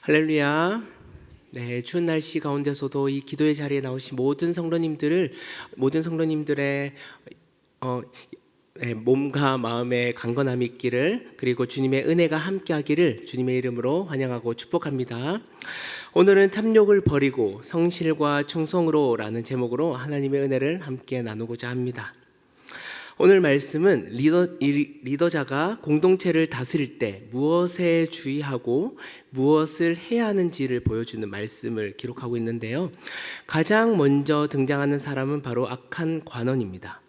할렐루야. 네, 추운 날씨 가운데서도 이 기도의 자리에 나오신 모든 성도님들의 몸과 마음의 강건함이 있기를, 그리고 주님의 은혜가 함께하기를 주님의 이름으로 환영하고 축복합니다. 오늘은 탐욕을 버리고 성실과 충성으로라는 제목으로 하나님의 은혜를 함께 나누고자 합니다. 오늘 말씀은 리더자가 공동체를 다스릴 때 무엇에 주의하고 무엇을 해야 하는지를 보여주는 말씀을 기록하고 있는데요. 가장 먼저 등장하는 사람은 바로 악한 관원입니다.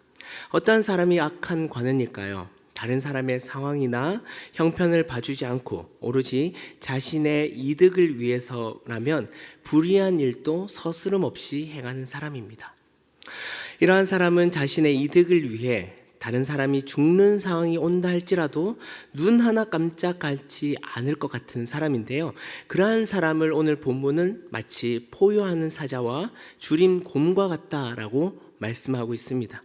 어떤 사람이 악한 관원일까요? 다른 사람의 상황이나 형편을 봐주지 않고 오로지 자신의 이득을 위해서라면 불의한 일도 서스럼 없이 행하는 사람입니다. 이러한 사람은 자신의 이득을 위해 다른 사람이 죽는 상황이 온다 할지라도 눈 하나 깜짝하지 않을 것 같은 사람인데요. 그러한 사람을 오늘 본문은 마치 포효하는 사자와 주린 곰과 같다라고 말씀하고 있습니다.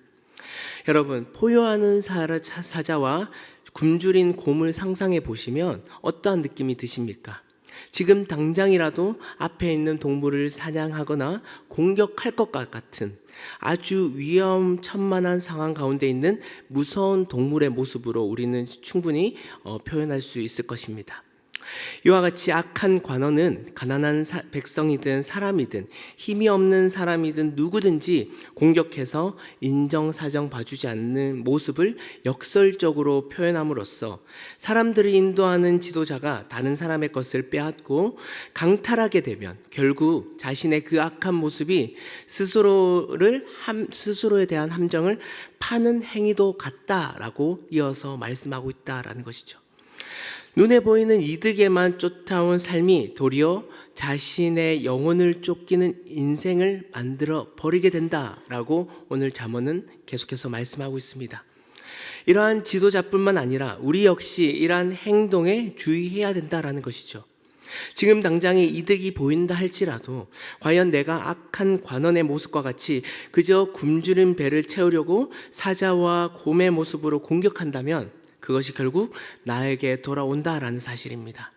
여러분, 포효하는 사자와 굶주린 곰을 상상해 보시면 어떠한 느낌이 드십니까? 지금 당장이라도 앞에 있는 동물을 사냥하거나 공격할 것 같은 아주 위험천만한 상황 가운데 있는 무서운 동물의 모습으로 우리는 충분히 표현할 수 있을 것입니다. 이와 같이 악한 관원은 가난한 백성이든 사람이든 힘이 없는 사람이든 누구든지 공격해서 인정사정 봐주지 않는 모습을 역설적으로 표현함으로써 사람들이 인도하는 지도자가 다른 사람의 것을 빼앗고 강탈하게 되면 결국 자신의 그 악한 모습이 스스로에 대한 함정을 파는 행위도 같다라고 이어서 말씀하고 있다라는 것이죠. 눈에 보이는 이득에만 쫓아온 삶이 도리어 자신의 영혼을 쫓기는 인생을 만들어 버리게 된다라고 오늘 잠언은 계속해서 말씀하고 있습니다. 이러한 지도자뿐만 아니라 우리 역시 이러한 행동에 주의해야 된다라는 것이죠. 지금 당장의 이득이 보인다 할지라도 과연 내가 악한 관원의 모습과 같이 그저 굶주린 배를 채우려고 사자와 곰의 모습으로 공격한다면 그것이 결국 나에게 돌아온다라는 사실입니다.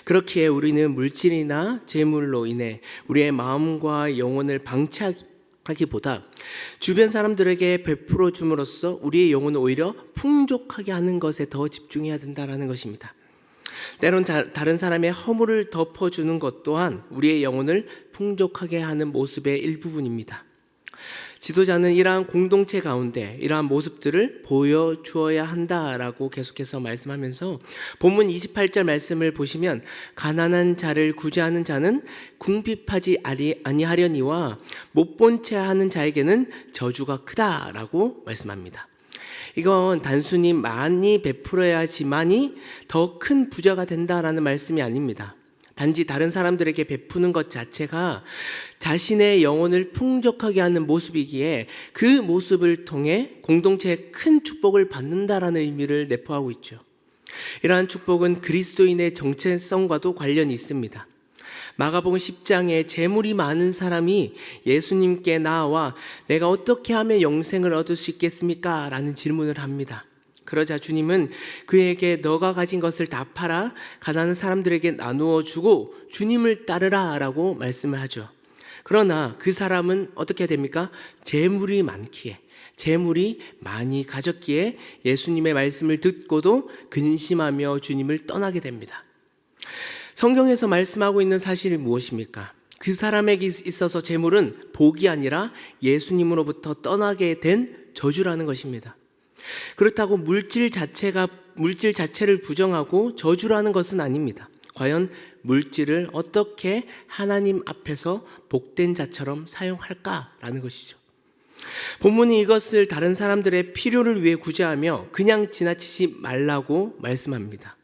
그렇기에 우리는 물질이나 재물로 인해 우리의 마음과 영혼을 방치하기보다 주변 사람들에게 베풀어 줌으로써 우리의 영혼을 오히려 풍족하게 하는 것에 더 집중해야 된다라는 것입니다. 때론 다른 사람의 허물을 덮어주는 것 또한 우리의 영혼을 풍족하게 하는 모습의 일부분입니다. 지도자는 이러한 공동체 가운데 이러한 모습들을 보여주어야 한다라고 계속해서 말씀하면서 본문 28절 말씀을 보시면 가난한 자를 구제하는 자는 궁핍하지 아니하려니와 못 본 채 하는 자에게는 저주가 크다라고 말씀합니다. 이건 단순히 많이 베풀어야지만이 더 큰 부자가 된다라는 말씀이 아닙니다. 단지 다른 사람들에게 베푸는 것 자체가 자신의 영혼을 풍족하게 하는 모습이기에 그 모습을 통해 공동체의 큰 축복을 받는다라는 의미를 내포하고 있죠. 이러한 축복은 그리스도인의 정체성과도 관련이 있습니다. 마가복음 10장에 재물이 많은 사람이 예수님께 나와 내가 어떻게 하면 영생을 얻을 수 있겠습니까? 라는 질문을 합니다. 그러자 주님은 그에게 너가 가진 것을 다 팔아 가난한 사람들에게 나누어 주고 주님을 따르라 라고 말씀을 하죠. 그러나 그 사람은 어떻게 됩니까? 재물이 많이 가졌기에 예수님의 말씀을 듣고도 근심하며 주님을 떠나게 됩니다. 성경에서 말씀하고 있는 사실이 무엇입니까? 그 사람에게 있어서 재물은 복이 아니라 예수님으로부터 떠나게 된 저주라는 것입니다. 그렇다고 물질 자체를 부정하고 저주라는 것은 아닙니다. 과연 물질을 어떻게 하나님 앞에서 복된 자처럼 사용할까라는 것이죠. 본문이 이것을 다른 사람들의 필요를 위해 구제하며 그냥 지나치지 말라고 말씀합니다.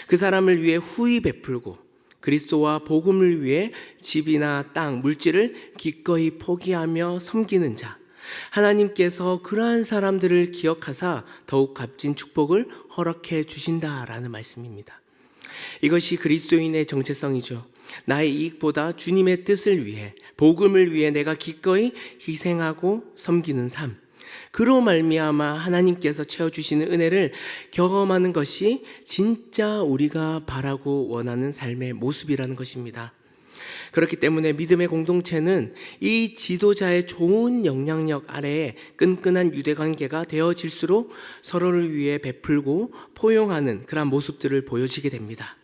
그 사람을 위해 후히 베풀고 그리스도와 복음을 위해 집이나 땅, 물질을 기꺼이 포기하며 섬기는 자, 하나님께서 그러한 사람들을 기억하사 더욱 값진 축복을 허락해 주신다라는 말씀입니다. 이것이 그리스도인의 정체성이죠. 나의 이익보다 주님의 뜻을 위해, 복음을 위해 내가 기꺼이 희생하고 섬기는 삶, 그로 말미암아 하나님께서 채워주시는 은혜를 경험하는 것이 진짜 우리가 바라고 원하는 삶의 모습이라는 것입니다. 그렇기 때문에 믿음의 공동체는 이 지도자의 좋은 영향력 아래에 끈끈한 유대관계가 되어질수록 서로를 위해 베풀고 포용하는 그런 모습들을 보여지게 됩니다.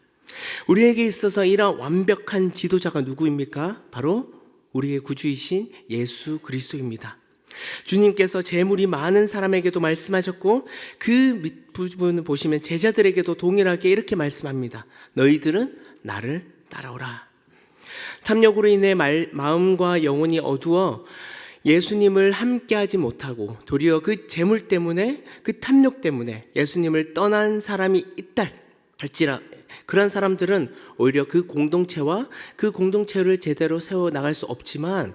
우리에게 있어서 이런 완벽한 지도자가 누구입니까? 바로 우리의 구주이신 예수 그리스도입니다. 주님께서 재물이 많은 사람에게도 말씀하셨고 그 밑부분을 보시면 제자들에게도 동일하게 이렇게 말씀합니다. 너희들은 나를 따라오라. 탐욕으로 인해 마음과 영혼이 어두워 예수님을 함께하지 못하고 도리어 그 재물 때문에 그 탐욕 때문에 예수님을 떠난 사람이 있다 할지라 그런 사람들은 오히려 그 공동체와 그 공동체를 제대로 세워나갈 수 없지만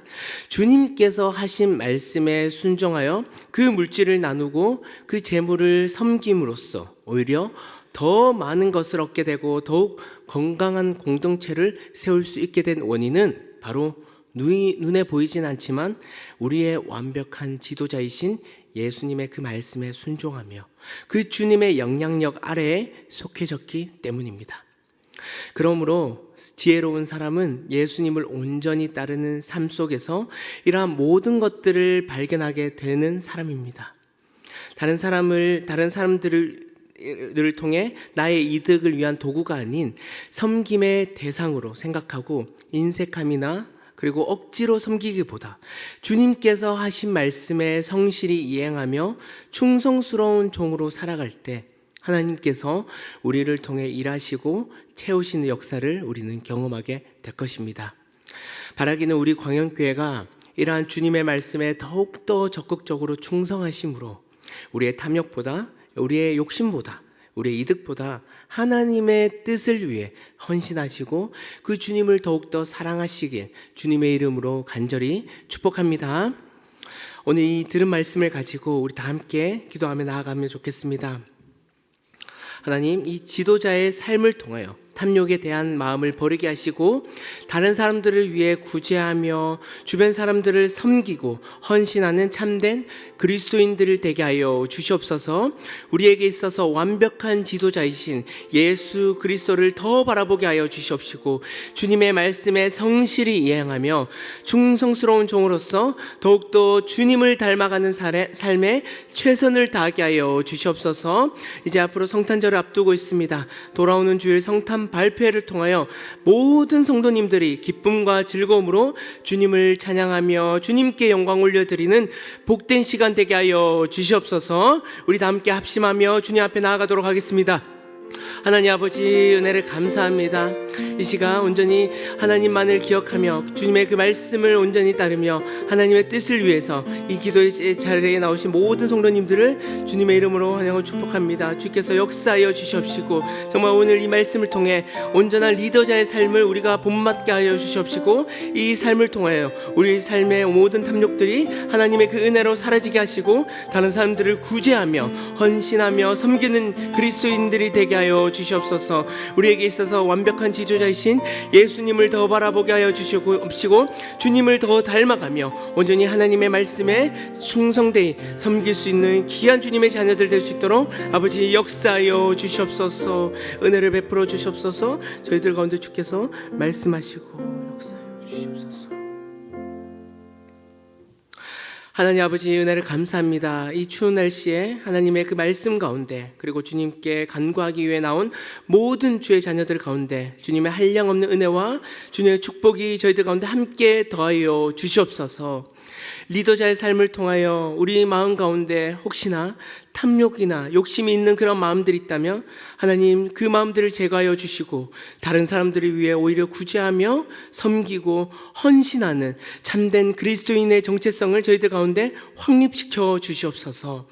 주님께서 하신 말씀에 순종하여 그 물질을 나누고 그 재물을 섬김으로써 오히려 더 많은 것을 얻게 되고 더욱 건강한 공동체를 세울 수 있게 된 원인은 바로 눈에 보이진 않지만 우리의 완벽한 지도자이신 예수님의 그 말씀에 순종하며 그 주님의 영향력 아래에 속해졌기 때문입니다. 그러므로 지혜로운 사람은 예수님을 온전히 따르는 삶 속에서 이러한 모든 것들을 발견하게 되는 사람입니다. 다른 사람들을 통해 나의 이득을 위한 도구가 아닌 섬김의 대상으로 생각하고 인색함이나 그리고 억지로 섬기기보다 주님께서 하신 말씀에 성실히 이행하며 충성스러운 종으로 살아갈 때 하나님께서 우리를 통해 일하시고 채우시는 역사를 우리는 경험하게 될 것입니다. 바라기는 우리 광영교회가 이러한 주님의 말씀에 더욱더 적극적으로 충성하심으로 우리의 탐욕보다 우리의 욕심보다 우리의 이득보다 하나님의 뜻을 위해 헌신하시고 그 주님을 더욱더 사랑하시길 주님의 이름으로 간절히 축복합니다. 오늘 이 들은 말씀을 가지고 우리 다 함께 기도하며 나아가면 좋겠습니다. 하나님, 이 지도자의 삶을 통하여 탐욕에 대한 마음을 버리게 하시고 다른 사람들을 위해 구제하며 주변 사람들을 섬기고 헌신하는 참된 그리스도인들을 되게 하여 주시옵소서. 우리에게 있어서 완벽한 지도자이신 예수 그리스도를 더 바라보게 하여 주시옵시고 주님의 말씀에 성실히 이행하며 충성스러운 종으로서 더욱더 주님을 닮아가는 삶에 최선을 다하게 하여 주시옵소서. 이제 앞으로 성탄절을 앞두고 있습니다. 돌아오는 주일 성탄 발표회를 통하여 모든 성도님들이 기쁨과 즐거움으로 주님을 찬양하며 주님께 영광 올려드리는 복된 시간 되게 하여 주시옵소서. 우리 다 함께 합심하며 주님 앞에 나아가도록 하겠습니다. 하나님 아버지, 은혜를 감사합니다. 이 시간 온전히 하나님만을 기억하며 주님의 그 말씀을 온전히 따르며 하나님의 뜻을 위해서 이 기도의 자리에 나오신 모든 성도님들을 주님의 이름으로 환영하고 축복합니다. 주께서 역사하여 주시옵시고 정말 오늘 이 말씀을 통해 온전한 리더자의 삶을 우리가 본받게 하여 주시옵시고 이 삶을 통하여 우리 삶의 모든 탐욕들이 하나님의 그 은혜로 사라지게 하시고 다른 사람들을 구제하며 헌신하며 섬기는 그리스도인들이 되게 하여 주시옵소서. 우리에게 있어서 완벽한 지도자이신 예수님을 더 바라보게 하여 주시옵시고 주님을 더 닮아가며 온전히 하나님의 말씀에 충성되이 섬길 수 있는 귀한 주님의 자녀들 될 수 있도록 아버지 역사하여 주시옵소서. 은혜를 베풀어 주시옵소서. 저희들 가운데 주께서 말씀하시고 역사하여 주시옵소서. 하나님 아버지, 은혜를 감사합니다. 이 추운 날씨에 하나님의 그 말씀 가운데 그리고 주님께 간구하기 위해 나온 모든 주의 자녀들 가운데 주님의 한량없는 은혜와 주님의 축복이 저희들 가운데 함께 더하여 주시옵소서. 리더자의 삶을 통하여 우리 마음 가운데 혹시나 탐욕이나 욕심이 있는 그런 마음들이 있다면 하나님 그 마음들을 제거하여 주시고 다른 사람들을 위해 오히려 구제하며 섬기고 헌신하는 참된 그리스도인의 정체성을 저희들 가운데 확립시켜 주시옵소서.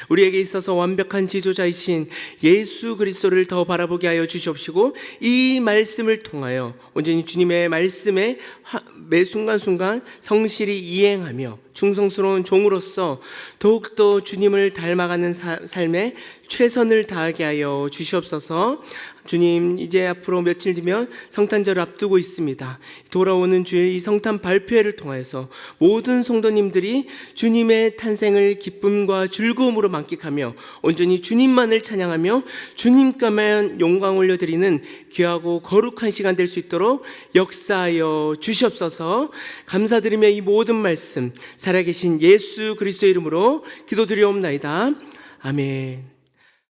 우리에게 있어서 완벽한 지도자이신 예수 그리스도를 더 바라보게 하여 주시옵시고 이 말씀을 통하여 온전히 주님의 말씀에 매 순간순간 성실히 이행하며 충성스러운 종으로서 더욱더 주님을 닮아가는 삶에 최선을 다하게 하여 주시옵소서. 주님, 이제 앞으로 며칠 뒤면 성탄절을 앞두고 있습니다. 돌아오는 주일 이 성탄 발표회를 통해서 모든 성도님들이 주님의 탄생을 기쁨과 즐거움으로 만끽하며 온전히 주님만을 찬양하며 주님께만 영광 올려드리는 귀하고 거룩한 시간 될 수 있도록 역사하여 주시옵소서. 감사드리며 이 모든 말씀 살아계신 예수 그리스도의 이름으로 기도드리옵나이다. 아멘.